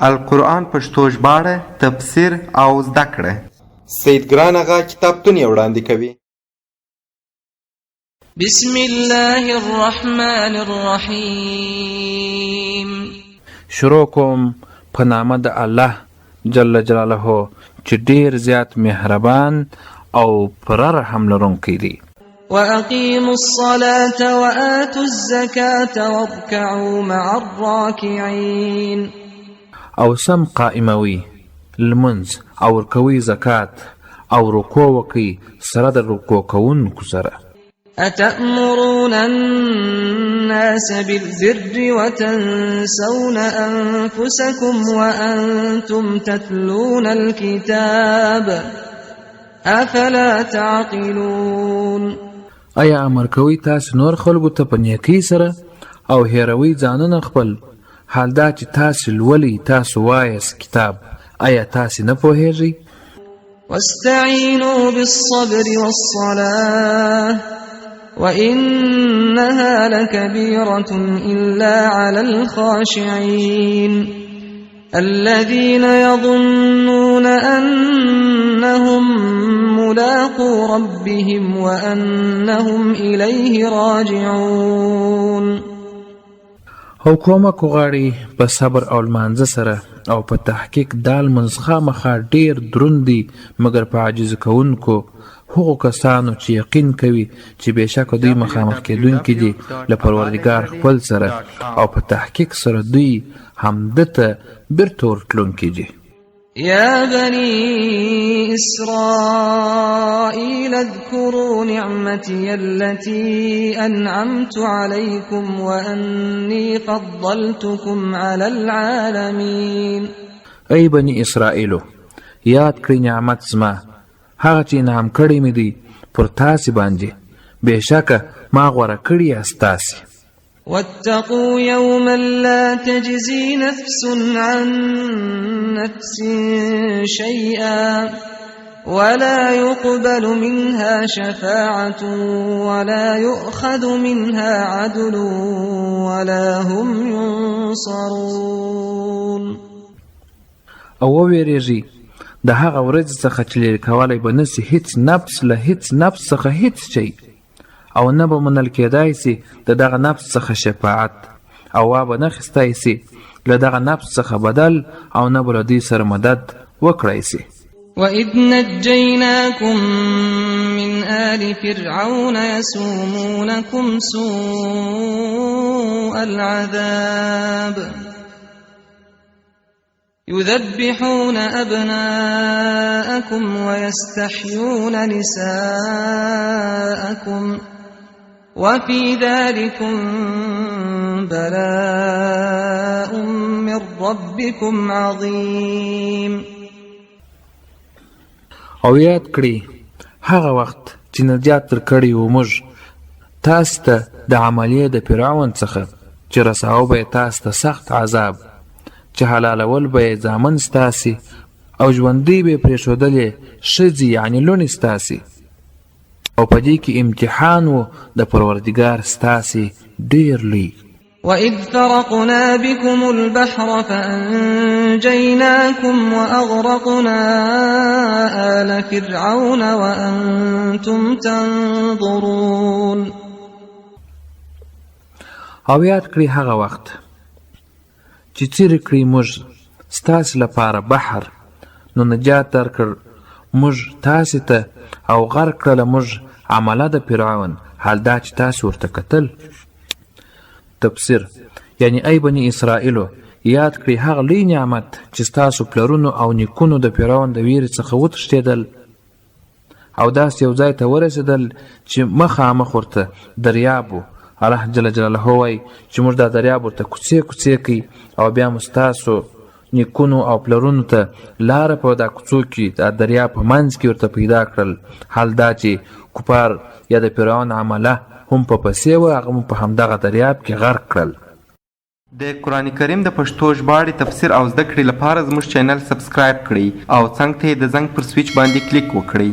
القرآن پښتو ژباړه، تفسیر او زده کړه. سید ګران اغا کتابتون یې وړاندې کوي. بسم الله الرحمن الرحیم. شروع کوم په نامه د الله جل جلاله چې ډیر زیات مهربان او پر رحم لرونکی دی. وَأَقِيمُوا الصَّلَاةَ وَآتُوا الزَّكَاةَ وَارْكَعُوا مَعَ الرَّاكِعِينَ. او سم قائموي لمنځ او ورکوي زکات او رکوع وکي سره د رکوع کوونکو سره. أَتَأْمُرُونَ النَّاسَ بِالْبِرِّ وَتَنْسَوْنَ أَنفُسَكُمْ وَأَنْتُمْ تَتْلُونَ الْكِتَابَ أَفَلَا تَعْقِلُونَ. ایا امر کوي تاسو نور خلکو ته په نیکۍ سره او هیروي ځانونه خپل، حال دا چې تاسو لولي، تاسو وایاست کتاب، آیا تاسو نه پوهیږئ؟ واستعینوا بالصبر والصلاة وإنها لكبيرة إلا على الخاشعين الذين يظنون أنهم ملاقو ربهم وأنهم إليه راجعون. حکومت غواړي په صبر او لمانځه سره او په تحقیق دال منځخه مخه ډیر دروندي، مګر په عاجز کوونکو هغو کسانو چې یقین کوي چې بېشکه دوی مخامخ کېدونکي دي له پروردګار خپل سره او په تحقیق سره دوی همدته بیرته ورتلونکي دي. يا بني إسرائيل اذكروا نعمتي التي أنعمت عليكم وأني فضلتكم على العالمين. ای بني اسرائیلو، یاد کړئ نعمت زما، هغه چې انعام کړی مې دی پر تاسې باندې، بېشکه ما غوره کړي یاست تاسې. واتقوا يوما لا تجزي نفس عن نفس شيئا ولا يقبل منها شفاعة ولا يؤخذ منها عدل ولا هم ينصرون. او ویریږي د هغه ورځ څخه چې لرې کولی به نسي هیڅ نفس له هیڅ نفس څخه هیڅ شی، او نه به منل کېدای سي د دغه نفس څخه شفاعت، او وا به نه اخیستی سي له دغه نفس څخه بدل، او نه به له دوی سره مدد وکړی سي. وَإِذْ نَجَّيْنَاكُمْ مِنْ آلِ فِرْعَوْنَ يَسُومُونَكُمْ سُوءَ الْعَذَابِ يُذَبِّحُونَ أَبْنَاءَكُمْ وَيَسْتَحْيُونَ نِسَاءَكُمْ وَفِي ذَلِكُمْ بَلَاءٌ مِّن رَّبِّكُمْ عَظِيمٌ. او یاد کړئ هغه وخت چې نجات درکړی و موږ تاسو ته د عملیې د فرعون څخه چې رساو به تاسو ته سخت عذاب، چې حلالول به یې زامن ستاسې او ژوندی به یې پرېښودلې ښځې یعنې لوڼې ستاسې، او په دې کې امتحان و د پروردګار ستاسې ډېر لوی. وَإِذْ فَرَقْنَا بِكُمُ الْبَحْرَ فَأَنْجَيْنَاكُمْ وَأَغْرَقْنَا آلَ فِرْعَوْنَ وَأَنْتُمْ تَنْظُرُونَ. او یاد کړئ هغه وخت چې څیرې کړی موږ ستاسې لپاره بحر، نو نجات درکړ موږ تاسې ته، او غرق کړله موږ عمله د فرعون، حال دا چې تاسې ورته کتل. تفسیر یعنی ای بني اسرائیلو، یاد کړئ هغه لوی نعمت چې ستاسو پلرونو او نیکونو د فرعون د ویرې څخه وتښتېدل او داسې یو ځای ته ورسېدل چې مخامخ ورته دریاب و. الله جل جلاله وایي چې موږ دا دریاب ورته کوڅې کوڅې کوي، او بیا مو ستاسو نیکونو او پلرونو ته لاره په دا کوڅو کې دا دریاب په منځ کې ورته پیدا کړل، حال دا چې کفار یا د فرعون عمله هم په پسې و، هغه مو په همدغه دریاب کې غرق کړل. د قرآن کریم د پښتو ژباړې تفسیر او زده کړې لپاره زموږ چینل سبسکرایب کړئ او څنګ ته یې د زنګ پر سویچ باندې کلیک وکړئ.